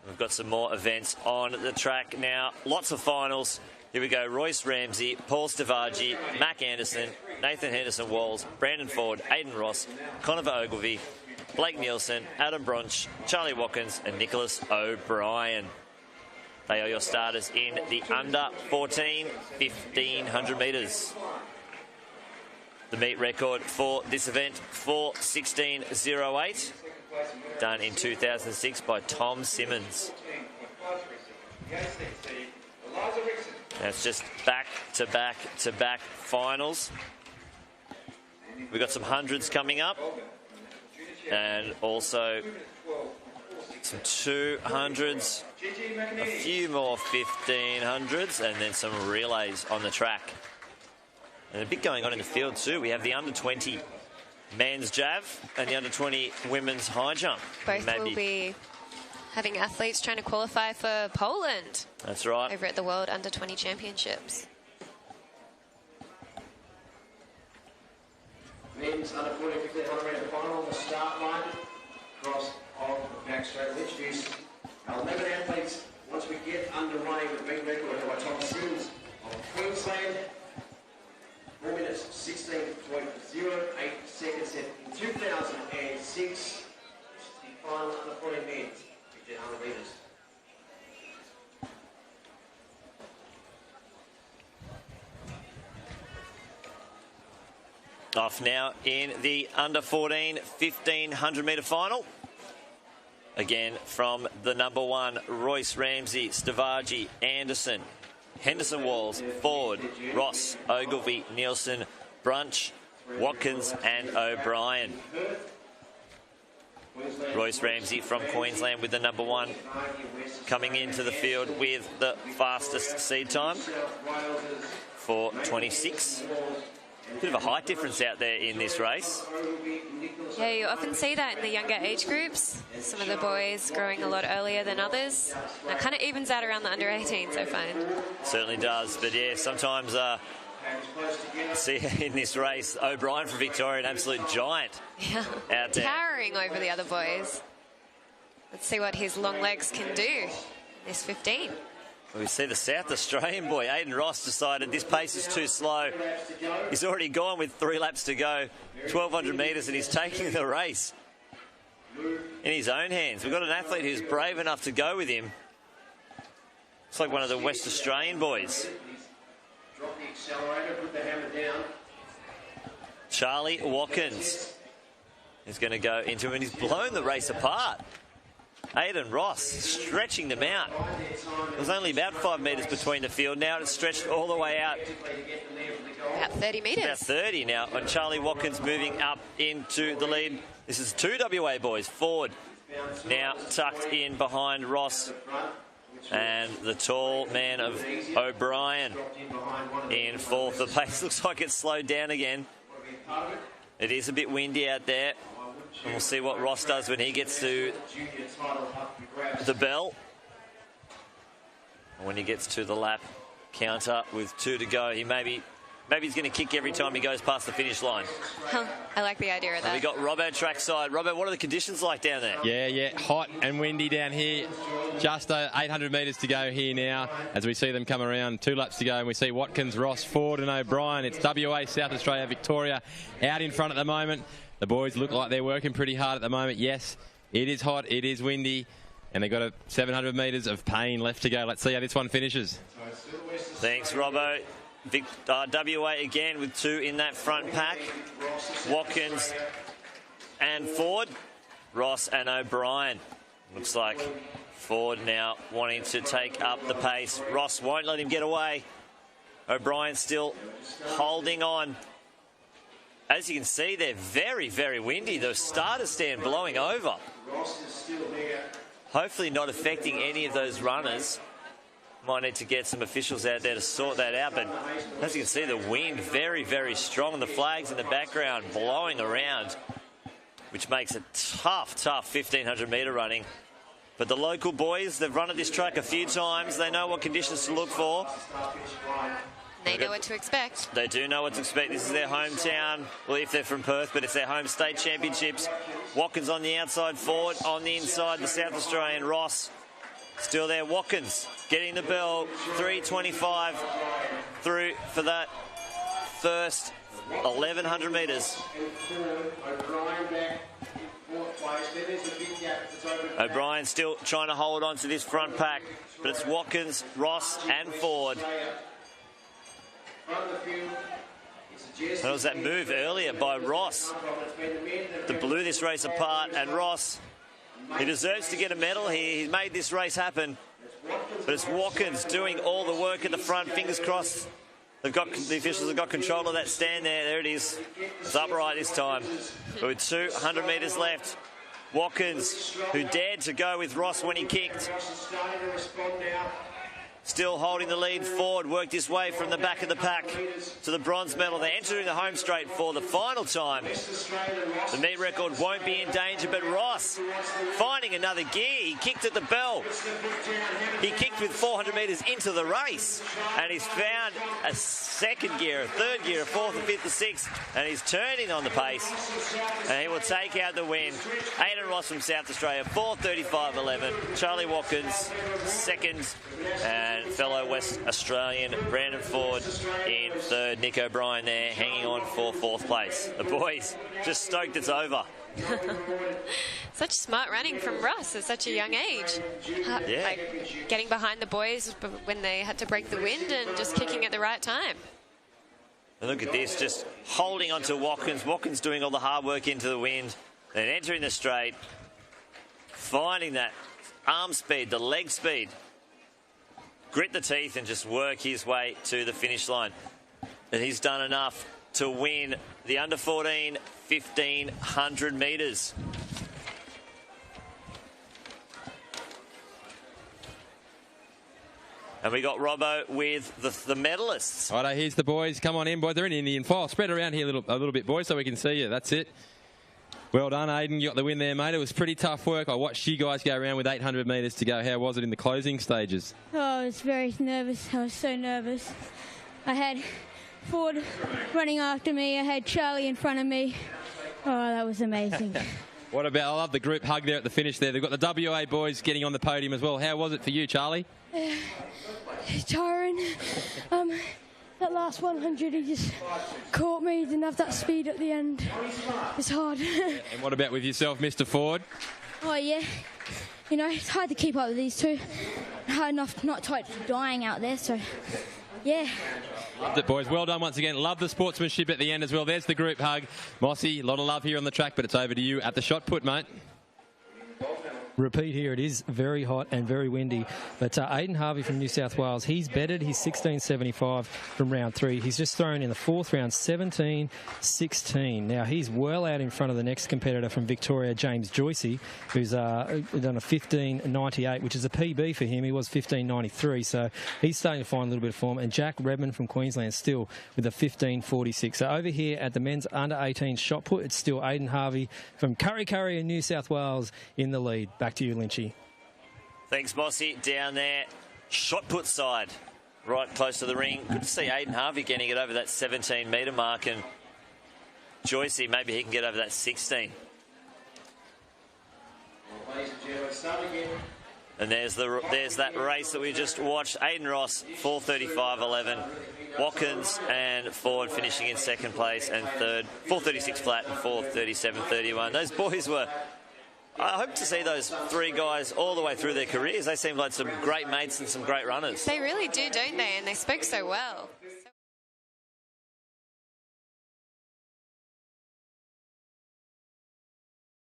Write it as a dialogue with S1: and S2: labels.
S1: We've got some more events on the track now. Lots of finals. Here we go. Royce Ramsey, Paul Stavaji, Mac Anderson, Nathan Henderson-Walls, Brandon Ford, Aidan Ross, Conover Ogilvie, Blake Nielsen, Adam Bronch, Charlie Watkins and Nicholas O'Brien. They are your starters in the under 14 1500 metres. The meet record for this event, 4:16.08, done in 2006 by Tom Simmons. That's just back-to-back-to-back finals. We've got some hundreds coming up, and also some 200s, a few more 1500s, and then some relays on the track. And a bit going on in the field too. We have the under-20 men's jav and the under-20 women's high jump.
S2: Both will be having athletes trying to qualify for Poland.
S1: That's right.
S2: Over at the World Under-20 Championships.
S3: Men's under-20 1500 metre final on the start line. Cross of the back straight. Let's use our 11 athletes once we get underway with the big record by Tom Simmons of Queensland. 4 minutes 16.08 seconds in 2006. The final under 40 men's 1500 metres.
S1: Off now in the under 14 1500 metre final. Again from the number one, Royce Ramsey, Stavaji, Anderson, Henderson-Walls, Ford, Ross, Ogilvie, Nielsen, Brunch, Watkins and O'Brien. Royce Ramsey from Queensland with the number one, coming into the field with the fastest seed time, 4:26. Bit of a height difference out there in this race.
S2: Yeah, you often see that in the younger age groups. Some of the boys growing a lot earlier than others. And it kind of evens out around the under 18s, I find.
S1: Certainly does, but yeah, sometimes see in this race, O'Brien from Victoria, an absolute giant out there.
S2: Towering over the other boys. Let's see what his long legs can do in this 15.
S1: We see the South Australian boy, Aidan Ross, decided this pace is too slow. He's already gone with 3 laps to go, 1,200 metres, and he's taking the race in his own hands. We've got an athlete who's brave enough to go with him. It's like one of the West Australian boys.
S3: Drop the accelerator, put the hammer down.
S1: Charlie Watkins is going to go into him, and he's blown the race apart. Aidan Ross stretching them out. It was only about 5 metres between the field. Now it's stretched all the way out.
S2: About 30 metres.
S1: About 30 now. And Charlie Watkins moving up into the lead. This is 2 WA boys. Ford now tucked in behind Ross. And the tall man of O'Brien in 4th. The pace looks like it's slowed down again. It is a bit windy out there. And we'll see what Ross does when he gets to the bell. And when he gets to the lap counter with 2 to go, maybe he's going to kick every time he goes past the finish line.
S2: I like the idea of that.
S1: And we got Robbo trackside. Robbo, what are the conditions like down there?
S4: Yeah, hot and windy down here. Just 800 metres to go here now as we see them come around. 2 laps to go, and we see Watkins, Ross, Ford and O'Brien. It's WA, South Australia, Victoria out in front at the moment. The boys look like they're working pretty hard at the moment. Yes, it is hot, it is windy, and they've got 700 metres of pain left to go. Let's see how this one finishes.
S1: Thanks, Robbo. WA again with 2 in that front pack. Watkins and Ford, Ross and O'Brien. Looks like Ford now wanting to take up the pace. Ross won't let him get away. O'Brien still holding on. As you can see, they're very, very windy. The starter stand blowing over. Hopefully not affecting any of those runners. Might need to get some officials out there to sort that out. But as you can see, the wind very, very strong. The flags in the background blowing around, which makes it tough 1500 metre running. But the local boys, they've run at this track a few times. They know what conditions to look for.
S2: They know what to expect.
S1: They do know what to expect. This is their hometown. Well, if they're from Perth, but it's their home state championships. Watkins on the outside, Ford on the inside, the South Australian Ross Still there, Watkins getting the bell. 3:25 through for that first 1,100 metres. O'Brien still trying to hold on to this front pack, but it's Watkins, Ross and Ford. That was that move earlier by Ross that blew this race apart, and Ross, he deserves to get a medal here. He's made this race happen, but it's Watkins doing all the work at the front. Fingers crossed. The officials have got control of that stand there. There it is. It's upright this time. But with 200 metres left, Watkins, who dared to go with Ross when he kicked, still holding the lead. Ford worked his way from the back of the pack to the bronze medal. They're entering the home straight for the final time. The meet record won't be in danger, but Ross finding another gear. He kicked at the bell. He kicked with 400 metres into the race, and he's found a second gear, a third gear, a fourth, a fifth, a sixth, and he's turning on the pace, and he will take out the win. Aidan Ross from South Australia, 4:35.11. Charlie Watkins, second, and fellow West Australian Brandon Ford in third. Nick O'Brien there hanging on for fourth place. The boys just stoked it's over.
S2: Such smart running from Ross at such a young age.
S1: Yeah.
S2: Like getting behind the boys when they had to break the wind and just kicking at the right time.
S1: And look at this, just holding on to Watkins. Watkins doing all the hard work into the wind and entering the straight, finding that arm speed, the leg speed, grit the teeth and just work his way to the finish line. And he's done enough to win the under 14 1,500 metres. And we got Robbo with the medalists.
S4: Righto, here's the boys. Come on in, boys. They're in Indian file. Spread around here a little bit, boys, so we can see you. That's it. Well done, Aidan. You got the win there, mate. It was pretty tough work. I watched you guys go around with 800 metres to go. How was it in the closing stages?
S5: Oh, I was very nervous. I was so nervous. I had Ford running after me. I had Charlie in front of me. Oh, that was amazing.
S4: What about, I love the group hug there at the finish there. They've got the WA boys getting on the podium as well. How was it for you, Charlie?
S5: Tiring. That last 100, he just caught me. He didn't have that speed at the end. It's hard.
S4: And what about with yourself, Mr. Ford?
S5: Oh, yeah. You know, it's hard to keep up with these two. Hard enough not to dying out there, so, yeah.
S4: Loved it, boys. Well done once again. Love the sportsmanship at the end as well. There's the group hug. Mossy, a lot of love here on the track, but it's over to you at the shot put, mate.
S6: Repeat here, it is very hot and very windy, but Aidan Harvey from New South Wales, he's bettered. He's 16.75 from round 3. He's just thrown in the 4th round 17.16. Now he's well out in front of the next competitor from Victoria, James Joycey, who's done a 15.98, which is a PB for him. He was 15.93, so he's starting to find a little bit of form. And Jack Redman from Queensland still with a 15.46. So over here at the men's under 18 shot put, it's still Aidan Harvey from Curry Curry in New South Wales in the lead. Back to you, Lynchy.
S1: Thanks, Mossy. Down there, shot put side, right close to the ring. Good to see Aidan Harvey getting it over that 17-metre mark, and Joycey, maybe he can get over that 16. And there's that race that we just watched. Aidan Ross, 4:35.11. Watkins and Ford finishing in second place and third. 4:36 flat and 4:37.31. Those boys were... I hope to see those three guys all the way through their careers. They seem like some great mates and some great runners.
S2: They really do, don't they? And they spoke so well.